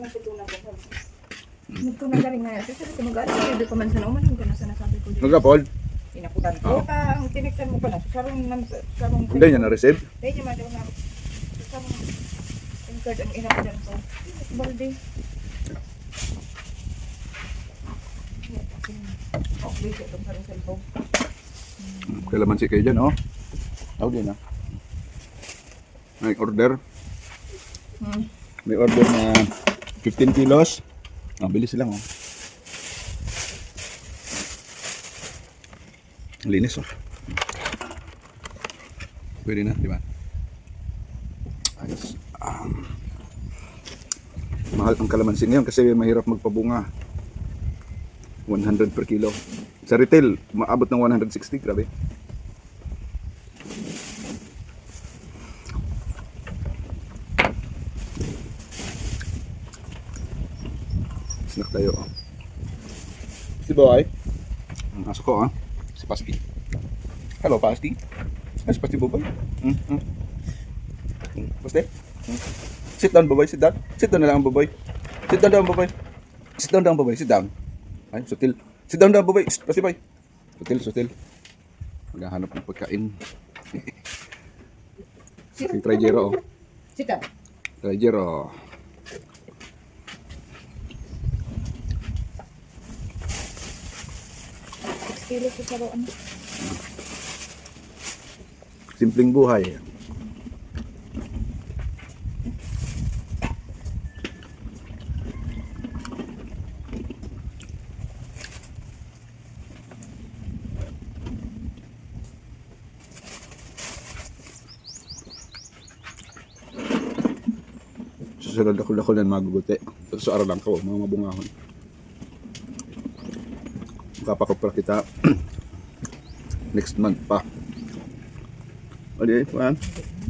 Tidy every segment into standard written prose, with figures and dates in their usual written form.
natutunan ko. Nagtunan galing nga. Sabi ko mag-aaral. Sabi ko man sa naumanin ko na sa nasabi ko. Nagapol? Pinaputan ko. Ang tiniktan mo pa na. Sarong. Hindi niya na-receive? Hindi niya man daw na. Sarong. Yung card ang inakudan ko. Balde. Okay, itong sarong cellphone. Kailaman si kayo dyan, oh. Okay na. May order. May order na 15 kilos. Bilis lang, oh. Linis, oh. Pwede na, di ba? Ayos. Mahal ang kalamansi ngayon kasi mahirap magpabunga. 100 per kilo. Sa retail, maabot ng 160. Grabe. Snack tayo. Si Boy. Ang aso ko, ah. Si Pasti. Hello, Pasti. Ay, si Pasti, Boy. Pasti? Sit down, Boy. Sit down. Sit down na lang, Boy. Sit down down, Boy. Sit down down, Boy. Sit down. Ay, sutil. Sit down down, Boy. Pasti, Boy. Sutil. Maghahanap ng pagkain. Si Trajero, oh. Sita. Trajero. Kilo sa saroan. Simpleng buhay. Susunod ako ng maguguti. Sa araw lang ko, mga mabungahon. Kapakopra kita next month pa. Hindi,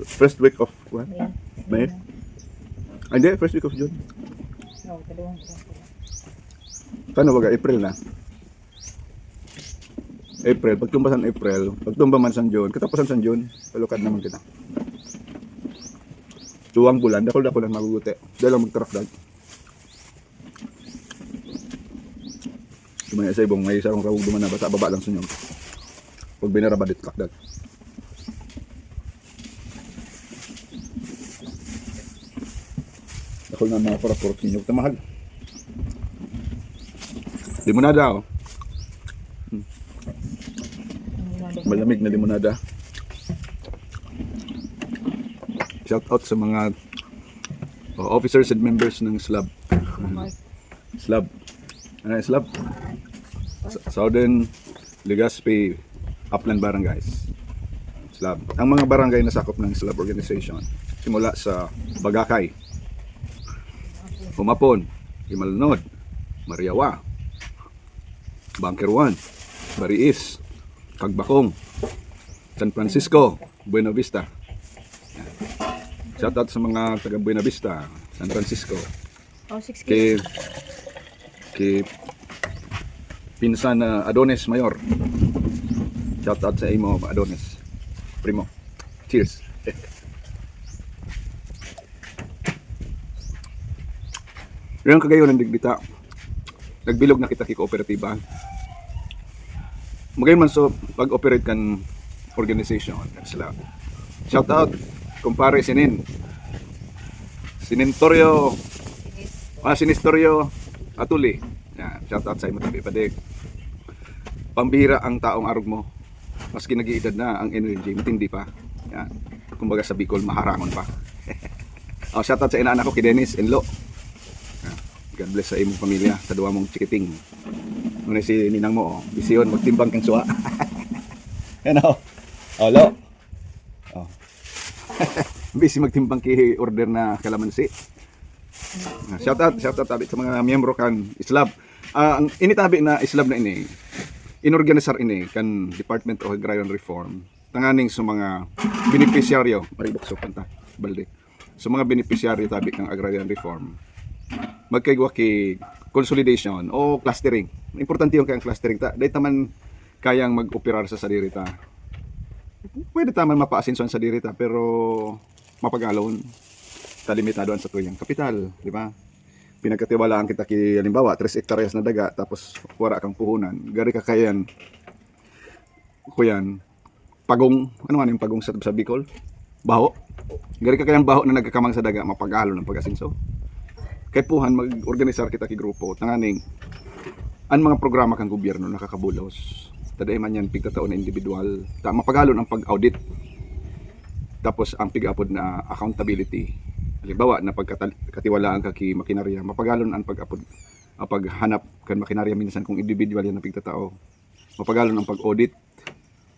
first week of what? May? Hindi, first week of June. No, dalawang. Kano baga? April na. April, pagtumba sa April, pagtumba man sa June, katapusan sa June, palukad naman kita. Tuwang bulan, dako lang maguguti. Dahil lang magtarak dag. Dumaya sa ibong, may sarong rawag duman na basta baba lang sa inyo. Pag binarabadit kakdag. Dako na mga para-purot ninyo. Tamahal. Limonada, oh. Malamig na limonada. Shout out sa mga officers and members ng SLAB. SLAB. Ano yung SLAB? Southern Legazpi Upland Barangays. SLAB. Ang mga barangay na sakop ng SLAB organization simula sa Bagakay, Humapon, Himalnod, Mariawa, Bunker 1, Bariis, Kagbakong, San Francisco, Buena Vista. Shout out sa mga taga Buena Vista, San Francisco. Oh, 6 Kay kilos. pinsan na Adonis Mayor. Shout out sa imo, Adonis. Primo. Cheers. Yung kagayon ng digbita. Nagbilog na kita kay kooperatiba. Magayon man so pag-operate kan organization sila. Shout out kumpare Sinintorio. Sinistorio Atuli. Yan, shout out sa imo tabi padig. Pambihira ang taong arog mo. Maski nag-iedad na ang energy, matindi pa. Yan. Kumbaga sa Bicol maharangon pa. Shout out sa inaanak ko kay Dennis Enlo. God bless sa imong pamilya, sa duwa mong chikiting. Muna si ninang mo, bisyon magtimbang kang suwa. Yan o. Lo. Busy magtimbang ki order na kalamansi. Shout out tabi sa mga miyembro kan SLAB. Ang initabi na SLAB na ini, inorganisar ini kan Department of Agrarian Reform. Tanganing sa mga beneficiaryo, maribok panta balde. Sa mga beneficiaryo tabi ng Agrarian Reform. Magkaigwa ki consolidation o clustering. Importante yung kayang clustering ta. Dahil taman kayang mag-operar sa sadiri ta. Pwede taman mapaasinson sa sadiri ta pero mapagalon ta limitado sa tuyang kapital, di ba? pinagkatiwalaan kita ki halimbawa 3 hektaryas na daga tapos wala kang puhunan, gari ka kayan kuyan pagong, ano man yung pagong sa Bicol, baho, gari ka kayang baho na nagkakamang sa daga mapagalo ng pag-asinso. Kay puhan mag-organisar kita ki grupo tanganing ang mga programa kang gobyerno nakakabulos. Taday man yan pigtataon na individual, mapagalon ang pag-audit. Tapos ang pig-apod na accountability. Halimbawa na pagkatiwalaan ka ki makinarya, mapagalon ang pag-apod ang paghanap kan makinarya minsan kung individual yan na pigtatao. Mapagalon ang pag-audit,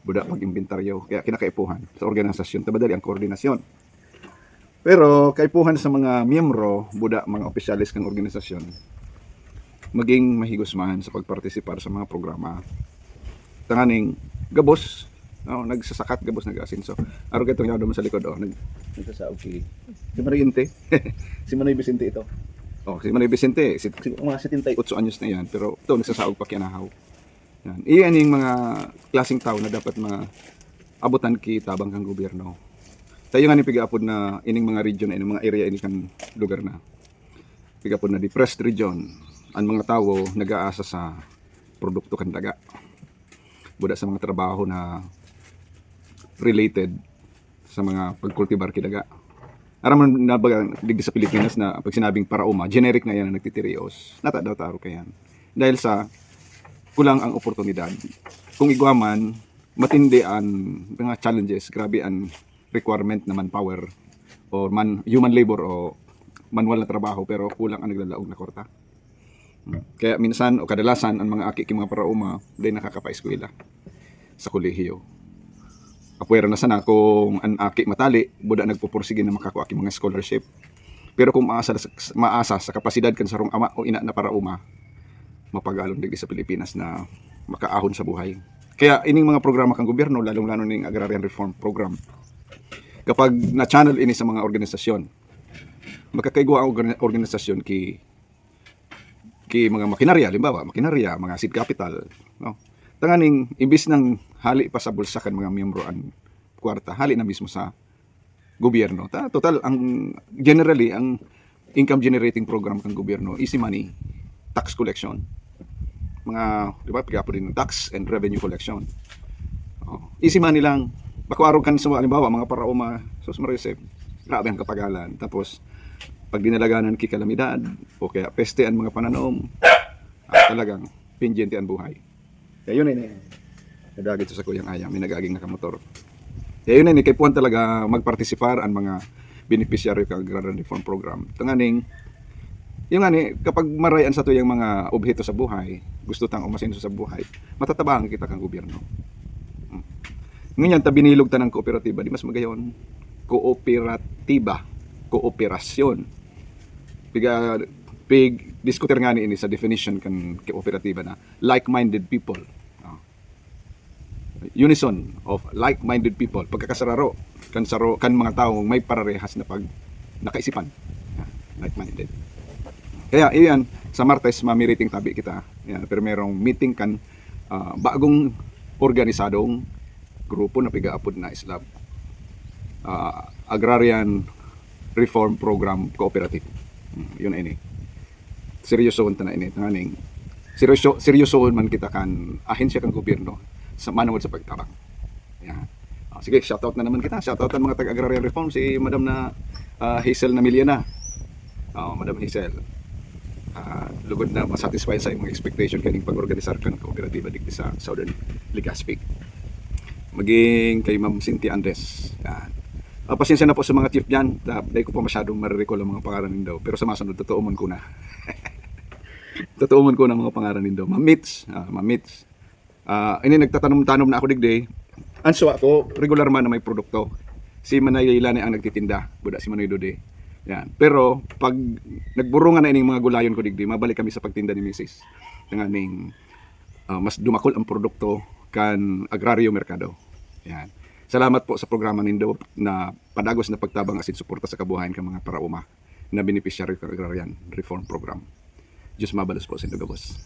buda pag-inventaryo. Kaya kinakaipuhan sa organisasyon tabadali ang koordinasyon. Pero kaipuhan sa mga miyembro, buda mga opisyalis kang organisasyon, maging mahigusmahan sa pagpartisipar sa mga programa. Tanganing gabos, nagsasakat gabos nag-asinso. Araw kayo itong yaw sa likod, nagsasaog si Mariente. Si Manoy Vicente ito. Si Manoy Vicente, mga 78 anyos na yan, pero ito nagsasaog pa kinahaw. Yan. Iyan yung mga klaseng tao na dapat maabutan ki tabang kang gobyerno. Tayo nga ni pig-apod na ining mga region na ining mga area ini kan lugar na. Pig-apod na depressed region. Ang mga tao nag-aasa sa produkto kan daga. Buda sa mga trabaho na related sa mga pagkultibar kidaga. Aram na baga digdi sa Pilipinas na pag sinabing parauma, generic na yan na nagtitirios. Nata daw taro kayan. Dahil sa kulang ang oportunidad. Kung igwaman, matindi ang mga challenges, grabe ang requirement na manpower o human labor o manual na trabaho pero kulang ang naglalaog na kwarta. Kaya minsan o kadalasan ang mga aki mga parauma dahil nakakapa-eskwela sa kolehiyo. Apwera na sana kung ang aki matali, buda nagpupursige na makakuha ki mga scholarship. Pero kung maasa sa kapasidad kan sarong ama o ina na parauma, mapagalon digdi sa Pilipinas na makaahon sa buhay. Kaya ining mga programa kang gobyerno, lalong-lalo ning Agrarian Reform Program, kapag na-channel ini sa mga organisasyon, magkakaigwa ang organisasyon ki mga makinarya, halimbawa, makinarya, mga seed capital, no? Tanganing, imbis ng hali pa sa bulsa kan mga miyembro ang kwarta, hali na mismo sa gobyerno. Total, generally, ang income generating program kang gobyerno, easy money, tax collection, mga, di ba, pagkapo din ng tax and revenue collection. Easy money lang. Bakuarog kan sa halimbawa mga parauma sus marisip, grabe ang kapagalan. Tapos pag dinalaganan ki kalamidad o kaya peste ang mga pananom, talagang pinjente ang buhay. Kaya yun ay nadagit sa kuyang ayam, may nagaging nakamotor. Kaya yun ay kay puwan talaga magpartisipar ang mga beneficiary ng Agrarian Reform Program. Tanganing yung kapag marayan sa tuyang mga objeto sa buhay, gusto tang umasenso sa buhay, matatabangan kita kang gobyerno. Ngayon, binilog ta ng kooperatiba, di mas magayon. Kooperatiba, kooperasyon. Diskuter nga ni ini sa definition kan kooperatiba na like-minded people. Unison of like-minded people. Pagkakasararo, kan mga tao may pararehas na nakaisipan. Like-minded. Kaya iyan, sa Martes, mamiriting tabi kita. Yan, pero merong meeting kan bagong organisadong grupo na pigaapod na islab Agrarian Reform Program Cooperative. Yun ini. Seryosohon ta na ini tanganing. Seryosohon man kita kan ahensya kang gobyerno sa manawad sa pagtabang. Yan. Sige, shoutout na naman kita. Shoutout ang mga taga-agrarian reform si Madam na Hazel Namiliana. Madam Hazel. Lugod na masatisfy sa imong expectation kaning pag-organisar kan kooperatiba dito sa Southern Legazpi. Maging kay Ma'am Cynthia Andres. Yan. Pasensya na po sa mga chief dyan. Dahil ko pa masyadong marirecall ang mga pangalan nindo. Pero sa masunod, totoo man ko na. Totoo man ko na mga pangalan nindo. Ma'am Mitz. Ma'am Mitz. Ini nagtatanom-tanom na ako digday. Anso ako, regular man na may produkto. Si Manay Leilani ang nagtitinda. Buda si Manoy Dode. Yan. Pero pag nagburungan na ining mga gulayon ko digday, mabalik kami sa pagtinda ni Mrs. Tanganing mas dumakol ang produkto kan agraryo merkado. Yan. Salamat po sa programa nindo na padagos na pagtabang asin suporta sa kabuhayan ng mga parauma na beneficiary ng Agrarian Reform Program. Diyos mabalos po sa inyo, boss.